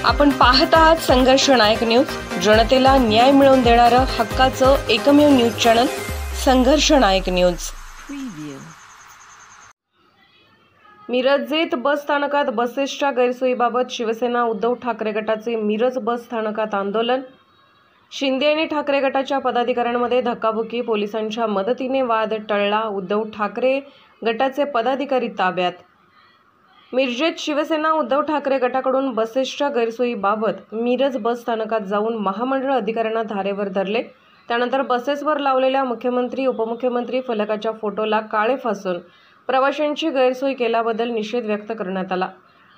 आपण पाहत आहात संघर्ष नायक न्यूज, जनतेला न्याय मिळवून देणारं हक्काचं एकमेव न्यूज चॅनल संघर्ष नायक न्यूज। मिरजेत बस स्थानकात बसेसच्या गैरसोयीबाबत शिवसेना उद्धव ठाकरे गटाचे मिरज बस स्थानकात आंदोलन। शिंदे आणि ठाकरे गटाच्या पदाधिकाऱ्यांमध्ये धक्काबुक्की, पोलिसांच्या मदतीने वाद टळला, उद्धव ठाकरे गटाचे पदाधिकारी ताब्यात। मिरजेत शिवसेना उद्धव ठाकरे गटाकडून बसेसच्या गैरसोयीबाबत मिरज बस स्थानकात जाऊन महामंडळ अधिकाऱ्यांना धारेवर धरले। त्यानंतर बसेसवर लावलेल्या मुख्यमंत्री उपमुख्यमंत्री फलकाच्या फोटोला काळे फासून प्रवाशांची गैरसोय केल्याबद्दल निषेध व्यक्त करण्यात आला।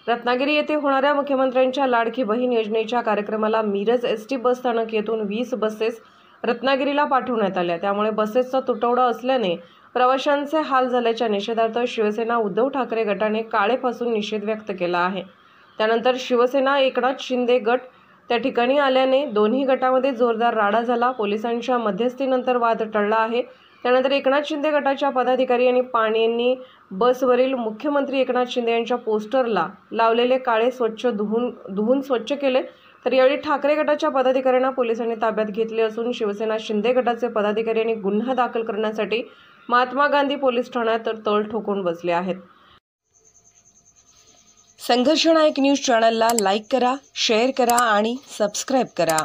रत्नागिरी येथे होणाऱ्या मुख्यमंत्र्यांच्या लाडकी बहीण योजनेच्या कार्यक्रमाला मिरज एसटी बस स्थानक येथून 20 बसेस रत्नागिरीला पाठवण्यात आल्या। त्यामुळे बसेसचा तुटवडा असल्याने प्रवाशांचे हाल झाल्याच्या निषेधार्थ शिवसेना उद्धव ठाकरे गटाने काळेपासून निषेध व्यक्त केला आहे। त्यानंतर शिवसेना एकनाथ शिंदे गट त्या ठिकाणी आल्याने दोन्ही गटामध्ये जोरदार राडा झाला। पोलिसांच्या मध्यस्थीनंतर वाद टळला आहे। त्यानंतर एकनाथ शिंदे गटाच्या पदाधिकारी आणि पाणींनी बसवरील मुख्यमंत्री एकनाथ शिंदे यांच्या पोस्टरला लावलेले काळे धुवून स्वच्छ केले। तर यावेळी ठाकरे गटाच्या पदाधिकाऱ्यांना पोलिसांनी ताब्यात घेतले असून शिवसेना शिंदे गटाचे पदाधिकारी यांनी गुन्हा दाखल करण्यासाठी महात्मा गांधी पोलीस ठाण्यात तळ ठोकून बसले आहेत। संघर्ष नायक न्यूज चॅनलला लाईक करा, शेअर करा आणि सबस्क्राइब करा।